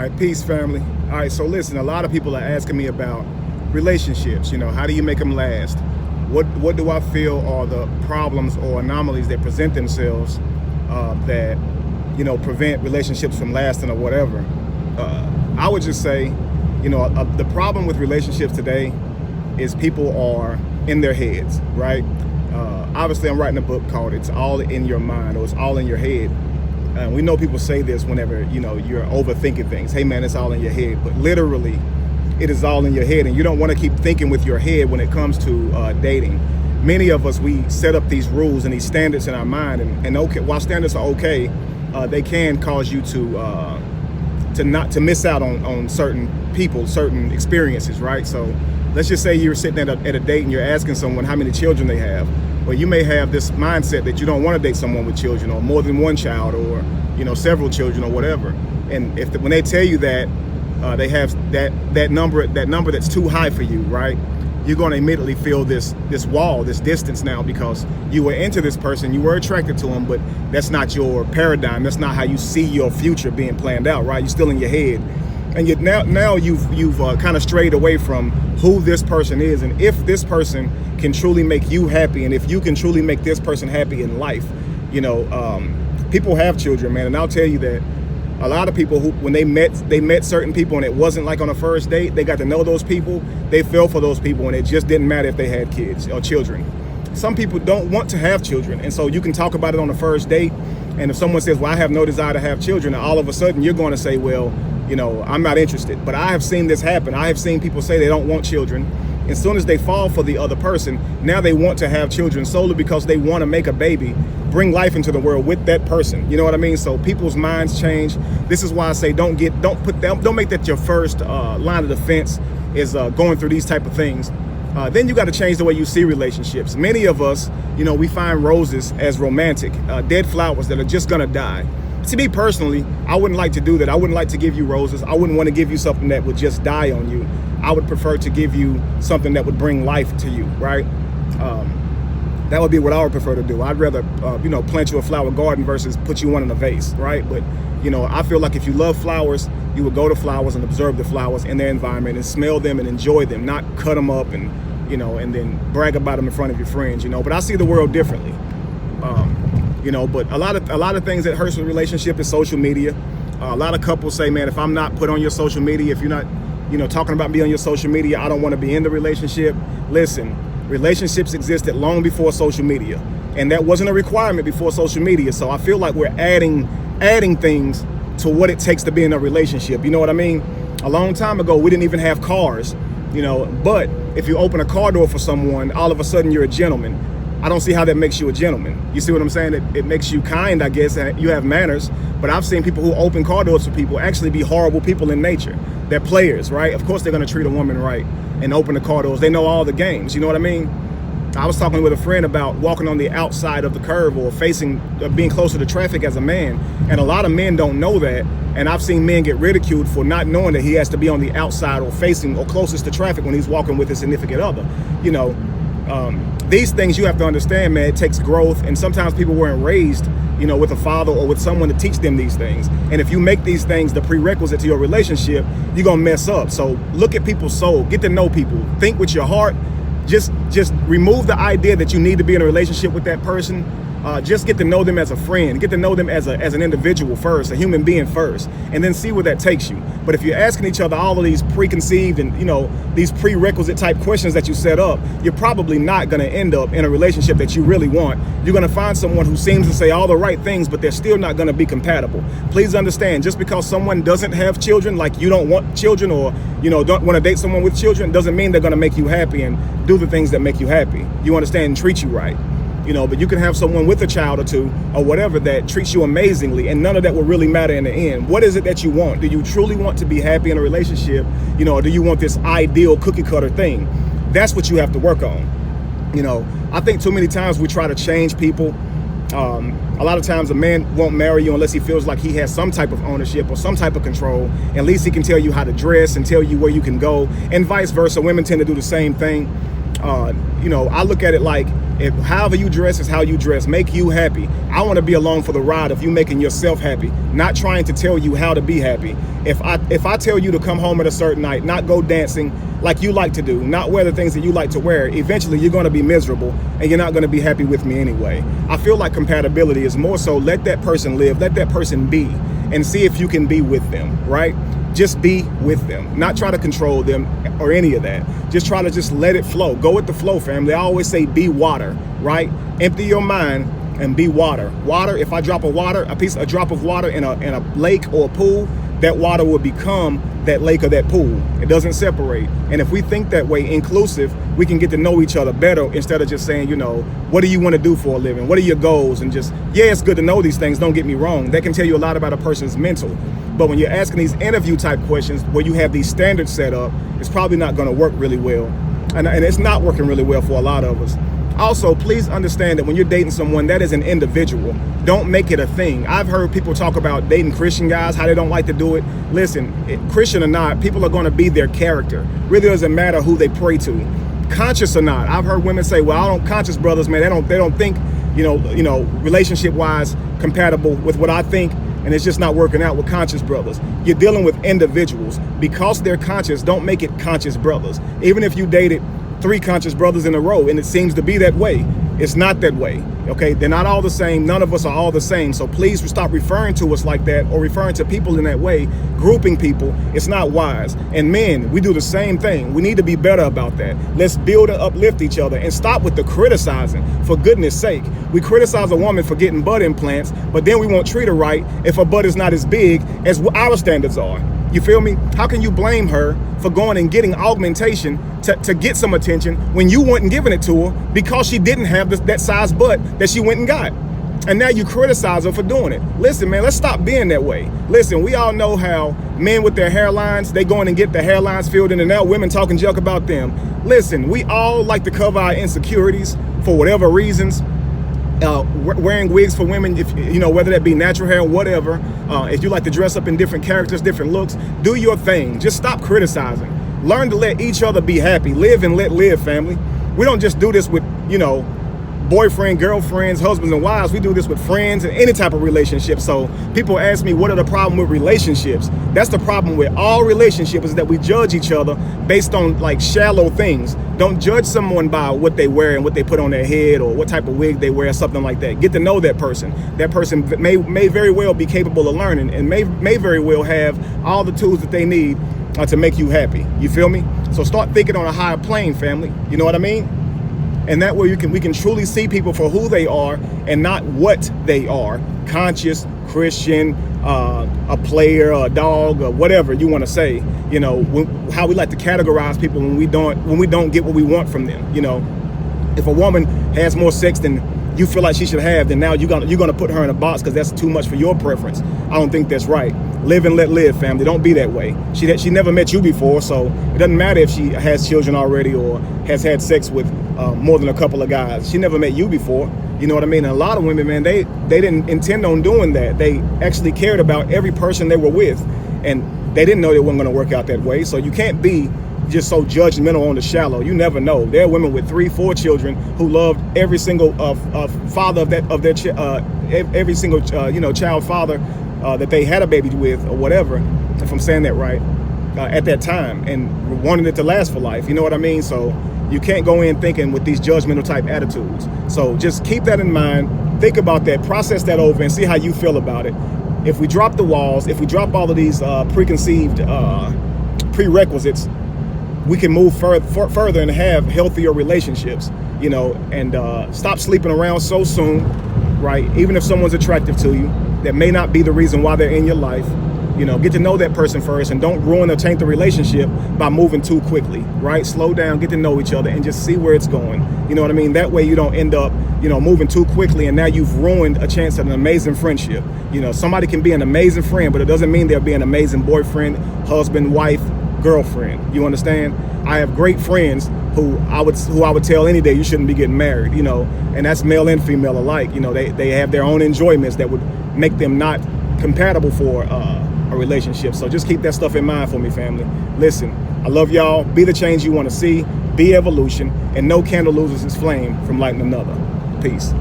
right, peace, family. All right, so listen, a lot of people are asking me about relationships. How do you make them last? What do I feel are the problems or anomalies that present themselves that prevent relationships from lasting or whatever? I would just say, the problem with relationships today is people are in their heads, right? Obviously, I'm writing a book called "It's All in Your Mind" or "It's All in Your Head." We know people say this whenever you're overthinking things. Hey man, it's all in your head. But literally, it is all in your head, and you don't want to keep thinking with your head when it comes to dating. Many of us, we set up these rules and these standards in our mind, and okay, while standards are okay, they can cause you to miss out on certain people, certain experiences, right? So let's just say you're sitting at a date and you're asking someone how many children they have. Well, you may have this mindset that you don't want to date someone with children or more than one child or several children or whatever. And when they tell you that they have that number that's too high for you, right? You're going to immediately feel this wall, this distance now, because you were into this person, you were attracted to him, but that's not your paradigm. That's not how you see your future being planned out, right? You're still in your head, and now you've kind of strayed away from who this person is, and if this person can truly make you happy, and if you can truly make this person happy in life. People have children, man, and I'll tell you that a lot of people who, when they met certain people and it wasn't like on a first date, they got to know those people, they fell for those people, and it just didn't matter if they had kids or children. Some people don't want to have children, and so you can talk about it on the first date, and if someone says, well, I have no desire to have children, and all of a sudden you're going to say, well, I'm not interested. But I have seen this happen. I have seen people say they don't want children. As soon as they fall for the other person, now they want to have children solely because they want to make a baby, bring life into the world with that person. You know what I mean? So people's minds change. This is why I say don't make that your first line of defense is going through these type of things. Then you got to change the way you see relationships. Many of us, we find roses as romantic, dead flowers that are just gonna die. To me personally, I wouldn't like to do that. I wouldn't like to give you roses. I wouldn't want to give you something that would just die on you. I would prefer to give you something that would bring life to you, right? That would be what I would prefer to do. I'd rather, plant you a flower garden versus put you one in a vase, right? But, I feel like if you love flowers, you would go to flowers and observe the flowers in their environment and smell them and enjoy them, not cut them up and, and then brag about them in front of your friends, But I see the world differently. But a lot of things that hurts a relationship is social media. A lot of couples say, man, if I'm not put on your social media, if you're not, talking about me on your social media, I don't want to be in the relationship. Listen, relationships existed long before social media, and that wasn't a requirement before social media. So I feel like we're adding things to what it takes to be in a relationship. You know what I mean? A long time ago, we didn't even have cars, but if you open a car door for someone, all of a sudden you're a gentleman. I don't see how that makes you a gentleman. You see what I'm saying? It makes you kind, I guess, and you have manners. But I've seen people who open car doors for people actually be horrible people in nature. They're players, right? Of course they're gonna treat a woman right and open the car doors. They know all the games, you know what I mean? I was talking with a friend about walking on the outside of the curb or being closer to traffic as a man. And a lot of men don't know that. And I've seen men get ridiculed for not knowing that he has to be on the outside or facing or closest to traffic when he's walking with his significant other, These things you have to understand, man. It takes growth, and sometimes people weren't raised, with a father or with someone to teach them these things. And if you make these things the prerequisite to your relationship, you're gonna mess up. So look at people's soul, get to know people, think with your heart. Just remove the idea that you need to be in a relationship with that person. Just get to know them as a friend, get to know them as an individual first, a human being first, and then see where that takes you. But if you're asking each other all of these preconceived and these prerequisite type questions that you set up, you're probably not going to end up in a relationship that you really want. You're going to find someone who seems to say all the right things, but they're still not going to be compatible. Please understand, just because someone doesn't have children, like you don't want children or don't want to date someone with children, doesn't mean they're going to make you happy and do the things that make you happy. You understand, and treat you right. But you can have someone with a child or two or whatever that treats you amazingly, and none of that will really matter in the end. What is it that you want? Do you truly want to be happy in a relationship? Or do you want this ideal cookie cutter thing? That's what you have to work on. I think too many times we try to change people. A lot of times a man won't marry you unless he feels like he has some type of ownership or some type of control. At least he can tell you how to dress and tell you where you can go, and vice versa. Women tend to do the same thing. I look at it like, if however you dress is how you dress, make you happy. I want to be along for the ride of you making yourself happy, not trying to tell you how to be happy. If I tell you to come home at a certain night, not go dancing like you like to do, not wear the things that you like to wear, eventually you're going to be miserable and you're not going to be happy with me anyway. I feel like compatibility is more so let that person live, let that person be, and see if you can be with them, right? Just be with them, not try to control them or any of that. Just try to just let it flow. Go with the flow, family. I always say be water, right? Empty your mind and be water. Water, if I drop a drop of water in a lake or a pool, that water will become that lake or that pool. It doesn't separate. And if we think that way, inclusive, we can get to know each other better instead of just saying, what do you want to do for a living? What are your goals? And just, yeah, it's good to know these things. Don't get me wrong. That can tell you a lot about a person's mental. But when you're asking these interview type questions where you have these standards set up, it's probably not going to work really well. And it's not working really well for a lot of us. Also, please understand that when you're dating someone, that is an individual. Don't make it a thing. I've heard people talk about dating Christian guys, how they don't like to do it. Listen, Christian or not, people are going to be their character. Really doesn't matter who they pray to. Conscious or not. I've heard women say, well, I don't conscious brothers, man, they don't think, relationship wise compatible with what I think. And it's just not working out with conscious brothers. You're dealing with individuals. Because they're conscious, don't make it conscious brothers. Even if you dated 3 conscious brothers in a row and it seems to be that way, it's not that way. Okay, they're not all the same. None of us are all the same. So please stop referring to us like that or referring to people in that way, grouping people. It's not wise. And men, we do the same thing. We need to be better about that. Let's build and uplift each other and stop with the criticizing. For goodness sake, we criticize a woman for getting butt implants, but then we won't treat her right if her butt is not as big as what our standards are. You feel me? How can you blame her for going and getting augmentation to get some attention when you weren't giving it to her because she didn't have that size butt that she went and got? And now you criticize her for doing it. Listen, man, let's stop being that way. Listen, we all know how men with their hairlines, they go in and get the hairlines filled in and now women talking junk about them. Listen, we all like to cover our insecurities for whatever reasons. Wearing wigs for women, if whether that be natural hair or whatever, if you like to dress up in different characters, different looks, do your thing. Just stop criticizing. Learn to let each other be happy. Live and let live, family. We don't just do this with boyfriend, girlfriends, husbands and wives. We do this with friends and any type of relationship. So people ask me, what are the problem with relationships? That's the problem with all relationships, is that we judge each other based on like shallow things. Don't judge someone by what they wear and what they put on their head or what type of wig they wear, something like that. Get to know that person. That person may very well be capable of learning and may very well have all the tools that they need to make you happy. You feel me? So start thinking on a higher plane, family. You know what I mean? And that way we can truly see people for who they are and not what they are. Conscious, Christian, a player, a dog, or whatever you want to say. How we like to categorize people when we don't get what we want from them. If a woman has more sex than you feel like she should have, then now you're gonna put her in a box because that's too much for your preference. I don't think that's right. Live and let live, family. Don't be that way. She never met you before, so it doesn't matter if she has children already or has had sex with more than a couple of guys. She never met you before. You know what I mean? And a lot of women, man, they didn't intend on doing that. They actually cared about every person they were with, and they didn't know they weren't going to work out that way. So you can't be just so judgmental on the shallow. You never know. There are women with 3-4 children who loved every single father of their every single child father that they had a baby with or whatever, if I'm saying that right, at that time, and wanted it to last for life. You know what I mean? So you can't go in thinking with these judgmental type attitudes. So just keep that in mind. Think about that, process that over, and see how you feel about it. If we drop the walls, if we drop all of these preconceived prerequisites, we can move further and have healthier relationships, and stop sleeping around so soon, right? Even if someone's attractive to you, that may not be the reason why they're in your life. Get to know that person first and don't ruin or taint the relationship by moving too quickly, right? Slow down, get to know each other and just see where it's going. You know what I mean? That way you don't end up, moving too quickly and now you've ruined a chance at an amazing friendship. Somebody can be an amazing friend, but it doesn't mean they'll be an amazing boyfriend, husband, wife, girlfriend. You understand? I have great friends who I would tell any day you shouldn't be getting married, and that's male and female alike. They have their own enjoyments that would make them not compatible for a relationship. So just keep that stuff in mind for me, family. Listen, I love y'all. Be the change you want to see. be evolution, and no candle loses its flame from lighting another. Peace.